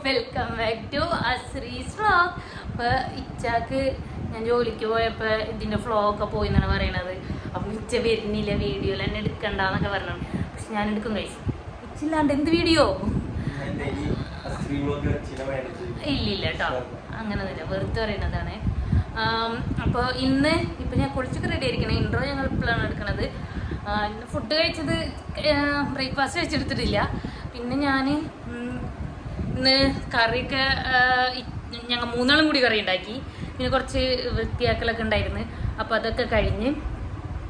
Welcome back to Asri's vlog. അപ്പോൾ ഇച്ചാക്ക് ഞാൻ ജോലിക്ക് പോയപ്പോൾ ഇതിൻ്റെ ഫ്ലോഗൊക്കെ പോയി എന്നാണ് പറയണത്. അപ്പം ഇച്ച വരുന്നില്ല, വീഡിയോയിൽ തന്നെ എടുക്കണ്ടെന്നൊക്കെ പറഞ്ഞു. പക്ഷെ ഞാൻ എടുക്കും കഴിച്ചു. ഇച്ചില്ലാണ്ട് എന്ത് വീഡിയോ ഇല്ലില്ല കേട്ടോ, അങ്ങനൊന്നുമില്ല, വെറുതെ പറയുന്നതാണ്. അപ്പോൾ ഇപ്പം ഞാൻ കുളിച്ചൊക്കെ റെഡി ആയിരിക്കണം. ഇൻട്രോ ഞങ്ങൾ ഇപ്പോഴാണ് എടുക്കണത്. ഫുഡ് കഴിച്ചത് ബ്രേക്ക്ഫാസ്റ്റ് കഴിച്ചെടുത്തിട്ടില്ല. പിന്നെ ഞാൻ ഇന്ന് കറിയൊക്കെ ഞങ്ങൾ മൂന്നാളും കൂടി കറി ഉണ്ടാക്കി. പിന്നെ കുറച്ച് വൃത്തിയാക്കലൊക്കെ ഉണ്ടായിരുന്നു. അപ്പോൾ അതൊക്കെ കഴിഞ്ഞ്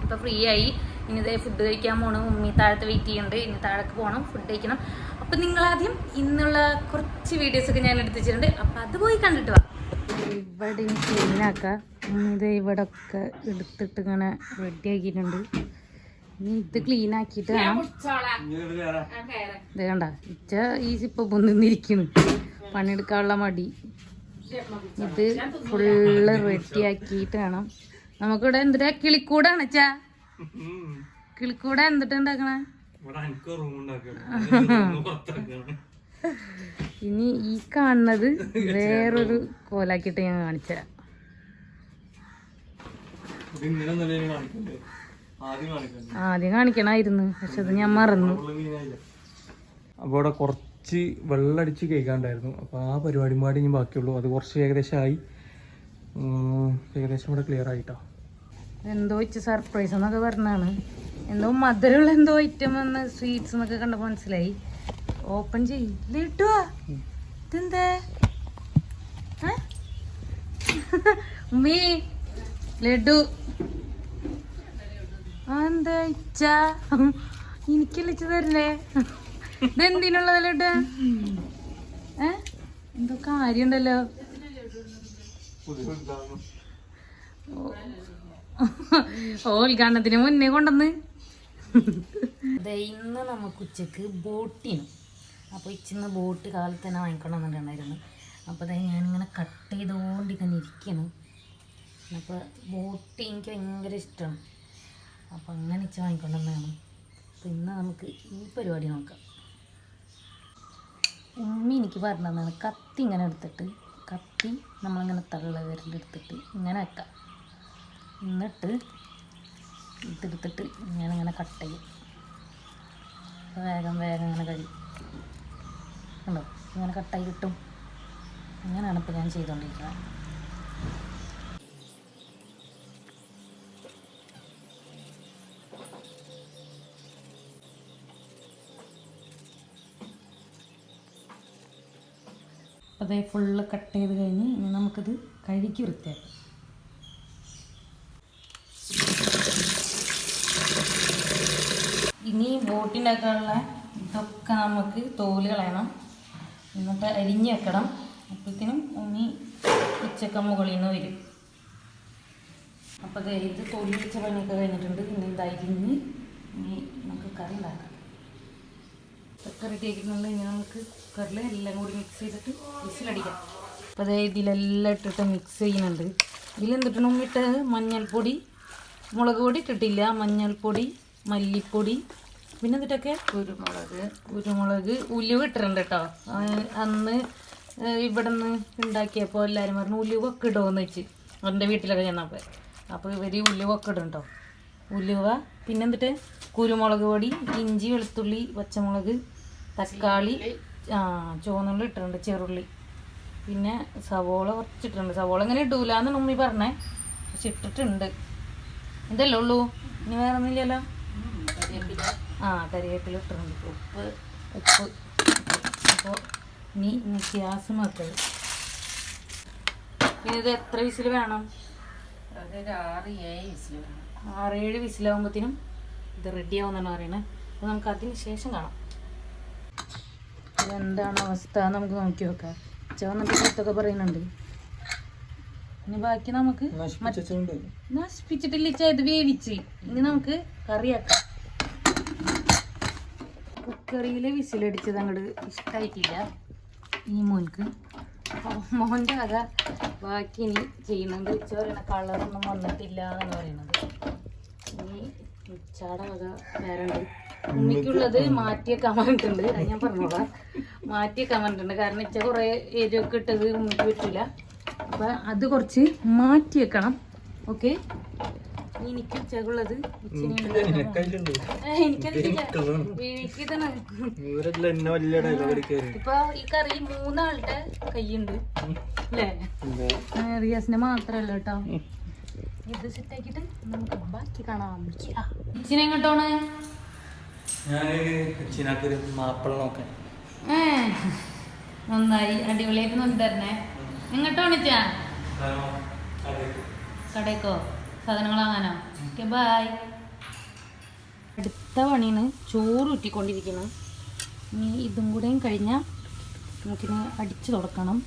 ഇപ്പോൾ ഫ്രീ ആയി. ഇനി ഇതേ ഫുഡ് കഴിക്കാൻ പോകണം. ഉമ്മി താഴത്ത് വെയിറ്റ് ചെയ്യുന്നുണ്ട്. ഇനി താഴേക്ക് പോകണം, ഫുഡ് കഴിക്കണം. അപ്പം നിങ്ങളാദ്യം ഇന്നുള്ള കുറച്ച് വീഡിയോസൊക്കെ ഞാൻ എടുത്ത് വെച്ചിട്ടുണ്ട്. അപ്പം അത് പോയി കണ്ടിട്ട് വാ. ഇവിടെ ക്ലീനാക്കാം. ഇത് ഇവിടെ ഒക്കെ എടുത്തിട്ട് ഇങ്ങനെ റെഡി ആക്കിയിട്ടുണ്ട്. ഇനി ഇത് ക്ലീൻ ആക്കിയിട്ട് ഇത് കണ്ട ഇച്ച ഈ ഇപ്പൊ പൊന്നിരിക്കുന്നു, പണിയെടുക്കാനുള്ള മടി. ഇത് ഫുള്ള് റെഡി ആക്കിയിട്ട് വേണം. നമുക്കിവിടെ എന്തിനാ കിളിക്കൂടാണ് അച്ഛാ, കിളിക്കൂട എന്തിട്ട് ഉണ്ടാക്കണേ. ഇനി ഈ കാണുന്നത് വേറൊരു കോലാക്കിയിട്ട് ഞാൻ കാണിച്ചുതരാം. ആദ്യം കാണിക്കണമായിരുന്നു, പക്ഷെ അത് ഞാൻ മറന്നു. അപ്പോൾ ഇവിടെ കുറച്ച് വെള്ളമടിച്ച് കേൾക്കാണ്ടായിരുന്നു. അപ്പോൾ ആ പരിപാടി പാടി ഇനി ബാക്കിയുള്ളൂ. അത് കുറച്ച് ഏകദേശം ആയി, ഏകദേശം ഇവിടെ ക്ലിയർ ആയിട്ടോ. എന്തോ വെച്ച് സർപ്രൈസ് എന്നൊക്കെ പറഞ്ഞാണ്. എന്തോ മധുരമുള്ള എന്തോ ഐറ്റം വന്ന് സ്വീറ്റ്സ് എന്നൊക്കെ കണ്ടപ്പോൾ മനസ്സിലായി. ഓപ്പൺ ചെയ്യിട്ടോ. ഇതെന്താ ഉമ്മീ ലഡു? എന്താ ഇച്ച എനിക്കല്ല ഇച്ച തരല്ലേ? ഇതെന്തിനുള്ളത് ലഡു? എന്തോ കാര്യമുണ്ടല്ലോ. ഉദ്ഘാടനത്തിന് മുന്നേ കൊണ്ടുവന്ന്. ഇന്ന് നമുക്ക് ഉച്ചക്ക് ബോട്ടിന്. അപ്പോൾ ഇച്ചിന്ന് ബോട്ട് കാലത്ത് തന്നെ വാങ്ങിക്കൊണ്ടുവന്നിട്ടുണ്ടായിരുന്നു. അപ്പോൾ അതായത് ഞാനിങ്ങനെ കട്ട് ചെയ്തുകൊണ്ട് ഇങ്ങനെ ഇരിക്കണം. അപ്പോൾ ബോട്ട് എനിക്ക് ഭയങ്കര ഇഷ്ടമാണ്. അപ്പോൾ അങ്ങനെ ഇച്ച വാങ്ങിക്കൊണ്ടുവന്നതാണ്. അപ്പോൾ ഇന്ന് നമുക്ക് ഈ പരിപാടി നോക്കാം. ഉമ്മി എനിക്ക് പറഞ്ഞു തന്നാണ് കത്തി ഇങ്ങനെ എടുത്തിട്ട്, കത്തി നമ്മളിങ്ങനെ തള്ള വിരലെടുത്തിട്ട് ഇങ്ങനെ വെക്കാം. എന്നിട്ട് ഇതെടുത്തിട്ട് ഞാനിങ്ങനെ കട്ട് ചെയ്യും. വേഗം വേഗം ഇങ്ങനെ കഴിയും ഉണ്ടോ, ഇങ്ങനെ കട്ടായി കിട്ടും. അങ്ങനെയാണ് ഇപ്പോൾ ഞാൻ ചെയ്തുകൊണ്ടിരിക്കുന്നത്. അതേ ഫുള്ള് കട്ട് ചെയ്ത് കഴിഞ്ഞ് ഇനി നമുക്കിത് കഴുകി വൃത്തിയാക്കാം. ഇനി ബോട്ടിൻ്റെയൊക്കെയുള്ള ഇതൊക്കെ നമുക്ക് തോല് കളയണം, എന്നിട്ട് അരിഞ്ഞ് വെക്കണം. അപ്പോഴത്തേനും ഉമ്മി ഉച്ചക്ക മുകളിൽ നിന്ന് വരും. അപ്പോൾ ഇത് തോല് വെച്ച പണിയൊക്കെ കഴിഞ്ഞിട്ടുണ്ട്. പിന്നെ ഇത് അരിഞ്ഞ് ഇനി നമുക്ക് കറി ഉണ്ടാക്കാം. ഇതൊക്കെ റെഡി ആക്കിയിട്ടുണ്ട്. ഇനി നമുക്ക് കുക്കറിൽ എല്ലാം കൂടി മിക്സ് ചെയ്തിട്ട് വിസിലടിക്കാം. അപ്പോൾ അതായത് ഇതിലെല്ലാം ഇട്ടിട്ട് മിക്സ് ചെയ്യുന്നുണ്ട്. ഇതിലെന്തിട്ടണം ഇട്ട് മഞ്ഞൾപ്പൊടി, മുളക് പൊടി ഇട്ടിട്ടില്ല, മഞ്ഞൾപ്പൊടി, മല്ലിപ്പൊടി, പിന്നെ എന്നിട്ടൊക്കെ കുരുമുളക്, ഉലുവ ഇട്ടിട്ടുണ്ട് കേട്ടോ. അന്ന് ഇവിടെ നിന്ന് ഉണ്ടാക്കിയപ്പോൾ എല്ലാവരും പറഞ്ഞു ഉലുവൊക്കെ ഇടുമെന്ന് വെച്ച്. എൻ്റെ വീട്ടിലൊക്കെ ചെന്നപ്പോൾ അപ്പോൾ ഇവർ ഉലുവൊക്കെ ഇടും കേട്ടോ. ഉലുവ, പിന്നെ എന്നിട്ട് കുരുമുളക് പൊടി, ഇഞ്ചി, വെളുത്തുള്ളി, പച്ചമുളക്, തക്കാളി, ചുവന്നുള്ളി ഇട്ടിട്ടുണ്ട്, ചെറുള്ളി, പിന്നെ സവോള കുറച്ചിട്ടുണ്ട്. സവോള ഇങ്ങനെ ഇടൂലെന്ന് ഉമ്മി പറഞ്ഞേ, പക്ഷെ ഇട്ടിട്ടുണ്ട്. ഇതല്ലേ ഉള്ളൂ, ഇനി വേറെ ഒന്നുമില്ലല്ലോ. കരിവേപ്പില ഇട്ടിട്ടുണ്ട്. ഉപ്പ്. അപ്പോൾ ഇനി ഗ്യാസ് വെക്കത്. പിന്നെ ഇത് എത്ര വിസിൽ വേണം? അതൊരു 6-7 വിസിൽ വേണം. 6-7 വിസിലാകുമ്പോഴത്തേനും ഇത് റെഡി ആവുമെന്നാണ് പറയണത്. അപ്പോൾ നമുക്ക് അതിന് ശേഷം കാണാം ഇതെന്താണ് അവസ്ഥ നമുക്ക് നോക്കി നോക്കാം. വന്നിട്ട് പുറത്തൊക്കെ പറയുന്നുണ്ട്. ഇനി ബാക്കി നമുക്ക് നശിപ്പിച്ചിട്ടില്ല, ഇത് വേവിച്ച് ഇനി നമുക്ക് കറിയാക്കാം. കുക്കറിയിൽ വിസിലടിച്ചത് അങ്ങോട്ട് ഇഷ്ടമായിട്ടില്ല ഈ മോൻക്ക്. അപ്പോൾ മോൻ്റെ വക ബാക്കി ഇനി ചെയ്യുന്നുണ്ട്. ഉച്ച പറയുന്ന കളറൊന്നും വന്നിട്ടില്ല എന്നാണ് പറയുന്നത്. ഇനി ഉച്ചയുടെ വക വേറെ ഉണ്ട്. ഉമ്മിക്കുള്ളത് മാറ്റിയേക്കാൻ പറഞ്ഞിട്ടുണ്ട്. അത് ഞാൻ പറഞ്ഞോളാം. മാറ്റിയേക്കാൻ പറഞ്ഞിട്ടുണ്ട്. കാരണം ഇച്ച കുറേ എരിവൊക്കെ ഇട്ടത് ഉമ്മിക്ക് പറ്റില്ല. അപ്പം അത് കുറച്ച് മാറ്റി വെക്കണം. ഓക്കെ, എനിക്ക് ഉച്ചക്കുള്ളത് ഇപ്പൊ ഈ കറി 3 ആളുടെ കൈയുണ്ട് അല്ലേ? റിയാസിനെ മാത്രല്ല കേട്ടോ. ഇത് സെറ്റാക്കിട്ട് നമുക്ക് ബാക്കി കാണാം. ഇച്ചിനെ എങ്ങോട്ടാണ്? മാപ്പിള നോക്കാൻ. നന്നായി, അടിപൊളിയായിട്ട് നോക്കി തരണേ. എങ്ങോട്ടാണ് ഇച്ചാ? കടയ്ക്കോ? സാധനങ്ങൾ വാങ്ങാനോ? Okay, bye. അടുത്ത പണിയാണ് ചോറ് ഊറ്റിക്കൊണ്ടിരിക്കുന്നത്. ഇനി ഇതും കൂടെയും കഴിഞ്ഞാൽ നമുക്കിനി അടിച്ചു തുടക്കണം.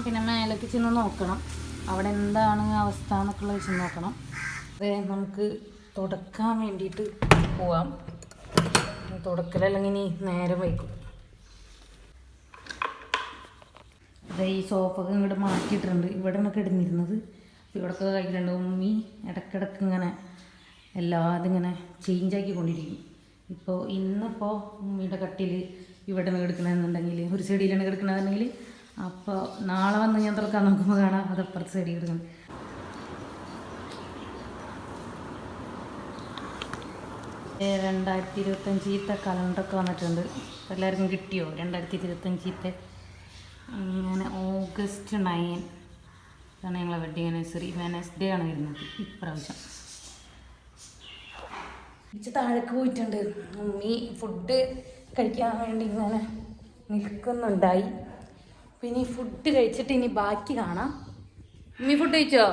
പിന്നെ മേലേക്ക് ചെന്ന് നോക്കണം അവിടെ എന്താണ് അവസ്ഥ എന്നൊക്കെയുള്ളത് ചെന്ന് നോക്കണം. അതെ, നമുക്ക് തുടക്കാൻ വേണ്ടിയിട്ട് പോവാം. തുടക്കലല്ലെങ്കിൽ ഇനി നേരം വൈക്കും. അതെ, ഈ സോഫൊക്കെ ഇങ്ങോട്ട് മാറ്റിയിട്ടുണ്ട്. ഇവിടെ നിന്നൊക്കെ ഇടുന്നിരുന്നത് ഇവിടെയൊക്കെ കഴിക്കുന്നുണ്ട്. ഉമ്മി ഇടയ്ക്കിടയ്ക്ക് ഇങ്ങനെ എല്ലാതും ഇങ്ങനെ ചേഞ്ചാക്കിക്കൊണ്ടിരിക്കും. ഇന്നിപ്പോൾ ഉമ്മിയുടെ കട്ടിൽ ഇവിടെ നിന്ന് കിടക്കണമെന്നുണ്ടെങ്കിൽ ഒരു സൈഡിലാണ് കിടക്കണമെന്നുണ്ടെങ്കിൽ അപ്പോൾ നാളെ വന്ന് ഞാൻ തുറക്കാൻ നോക്കുമ്പോൾ കാണാം അത് അപ്പുറത്തെ സൈഡിൽ കിടക്കുന്നത്. 2025 കലണ്ടറൊക്കെ വന്നിട്ടുണ്ട്. എല്ലാവർക്കും കിട്ടിയോ 2025? ഇങ്ങനെ August 9 ആണ് ഞങ്ങളെ വെഡിങ് ആനിവേഴ്സറി. വെനസ്ഡേ ആണ് വരുന്നത് ഇപ്രാവശ്യം. ഇച്ച് താഴേക്ക് പോയിട്ടുണ്ട്. ഉമ്മി ഫുഡ് കഴിക്കാൻ വേണ്ടി ഇങ്ങനെ നിൽക്കുന്നുണ്ടായി. പിന്നെ ഈ ഫുഡ് കഴിച്ചിട്ട് ഇനി ബാക്കി കാണാം. ഉമ്മി ഫുഡ് കഴിച്ചോ?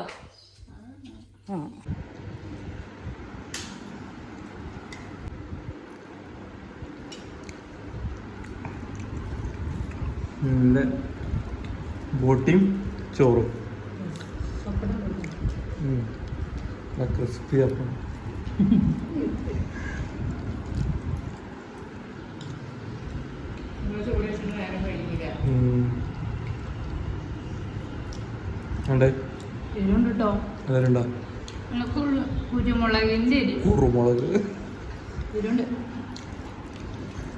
ബോട്ടിയും ചോറും ക്രിസ്പി അപ്പം. കുരുമുളക്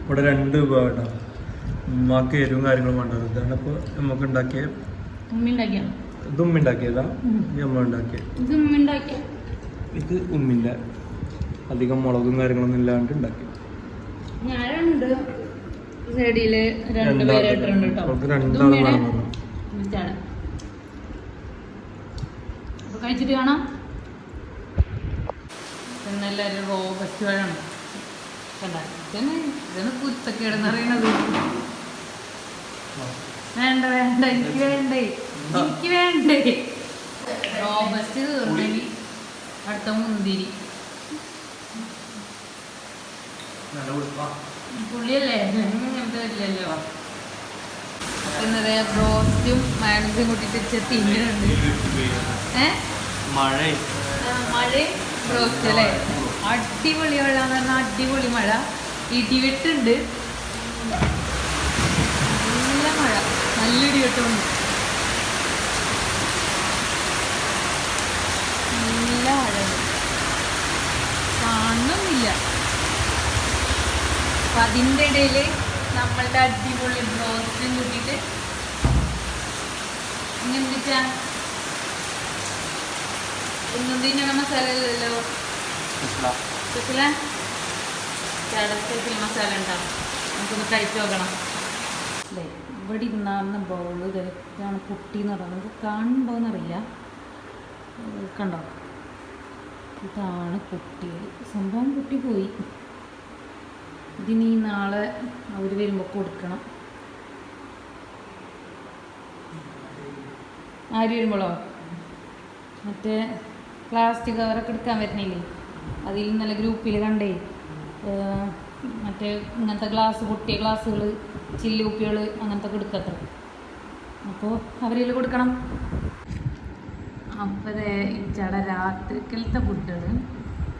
ഇവിടെ 2 രൂപ. ഉമ്മാക്ക് എരിവും കാര്യങ്ങളും വേണ്ടത്. ഇതാണ് ഇപ്പോൾ നമുക്ക് ഉണ്ടാക്കിയ ഇത് ഉമ്മ ഉണ്ടാക്കിയതാ, അമ്മ ഉണ്ടാക്കിയ. ഇത് ഉമ്മിൻ്റെ അധികം മുളകും കാര്യങ്ങളൊന്നും ഇല്ലാണ്ട് ഉണ്ടാക്കി. കഴിച്ചിട്ട് കാണാം. പിന്നെല്ലാവരും റോബസ്റ്റ് വേണം. ഇതാണ് കുത്തക്കേടെന്ന് അറിയണത്. വേണ്ട എനിക്ക് വേണ്ടേ. റോബസ്റ്റ് തീർന്നെങ്കിൽ അടുത്ത മുന്തിരി. പുള്ളിയല്ലേ, അങ്ങനത്തെ വരില്ലല്ലോ. പിന്നെ റോസ്റ്റും മയണസും കൂട്ടിട്ട് തിന്നുന്നുണ്ട്. മഴയും റോസ്റ്റ് അല്ലേ? അടിപൊളി വെള്ളം എന്ന് പറഞ്ഞാൽ അടിപൊളി മഴ. ഇടിവെട്ടുണ്ട്, നല്ല മഴ, നല്ല ഇടിവെട്ടുണ്ട്, നല്ല മഴ. കാണുന്നില്ല. അപ്പം അതിൻ്റെ ഇടയിൽ നമ്മളുടെ അടിപൊളി റോസ്റ്റും കൂട്ടിയിട്ട് ഇങ്ങനെന്താ ഒന്നും തിന്നണ മസാല അല്ലല്ലോ. സ്പെഷ്യൽ മസാല ഉണ്ടാവും. നമുക്കൊന്ന് കഴിച്ചു നോക്കണം. അല്ലേ, ഇവിടെ ഇരുന്നാർന്ന ബൗള് ഇതാണ് കുട്ടി എന്ന് പറയുന്നത്. നമുക്ക് കാണുന്നുണ്ടോയെന്നറിയില്ല. കണ്ടോ, ഇതാണ് കുട്ടി. സംഭവം കുട്ടി പോയി. ഇതിനി നാളെ അവർ വരുമ്പോൾ കൊടുക്കണം. ആര് വരുമ്പോഴോ? മറ്റേ പ്ലാസ്റ്റിക് കവറൊക്കെ എടുക്കാൻ വരുന്നില്ലേ, അതിൽ ഇന്നലെ ഗ്രൂപ്പിൽ കണ്ടേ. മറ്റേ ഇങ്ങനത്തെ ഗ്ലാസ്, പൊട്ടിയ ഗ്ലാസ്സുകൾ, ചില്ല് കുപ്പികൾ അങ്ങനത്തെ ഒക്കെ എടുക്കത്ര. അപ്പോൾ അവരിൽ കൊടുക്കണം. അപ്പോൾ ഇച്ചട രാത്രിക്കലത്തെ ഫുഡാണ്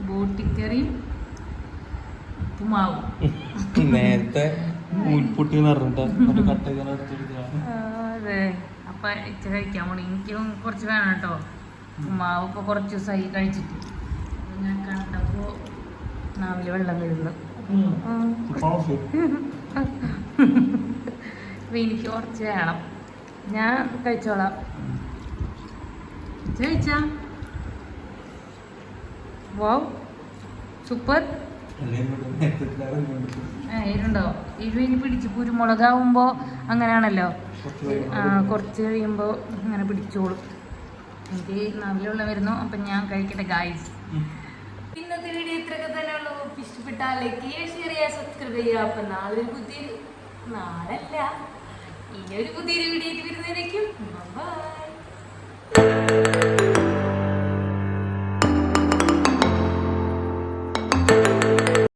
ബോട്ടിക്കറിയും ഉപ്പുമാവും. നേരത്തെ അതെ, അപ്പം ഇച്ച കഴിക്കാൻ പോണി. എനിക്കും കുറച്ച് വേണം കേട്ടോ. ഉപ്പുമാവ് ഇപ്പോൾ കുറച്ച് ദിവസമായി കഴിച്ചിട്ട്. ഞാൻ കണ്ടപ്പോൾ നാവില് വെള്ളം വീഴുന്നു. അപ്പൊ എനിക്ക് കുറച്ച് വേണം. ഞാൻ കഴിച്ചോളാം. കഴിച്ചാ വാവ് സൂപ്പർ. എരുണ്ടോ? എരു ഇനി പിടിച്ച് കുരുമുളകാവുമ്പോൾ അങ്ങനെയാണല്ലോ, കുറച്ച് കഴിയുമ്പോൾ അങ്ങനെ പിടിച്ചോളും. എനിക്ക് നാവിലുള്ള വരുന്നു. അപ്പം ഞാൻ കഴിക്കട്ടെ ഗായ്സ്. ഇന്നത്തെ വീഡിയോ ഇത്രയൊക്കെ തന്നെ ഉള്ളൂ. ഇഷ്ടപ്പെട്ടാൽ ലൈക്ക് ചെയ്യുക, ഷെയർ ചെയ്യുക, സബ്സ്ക്രൈബ് ചെയ്യുക. അപ്പം നാളെ ഇനി ഒരു പുതിയൊരു വീഡിയോ വരുന്നതായിരിക്കും. ബൈ.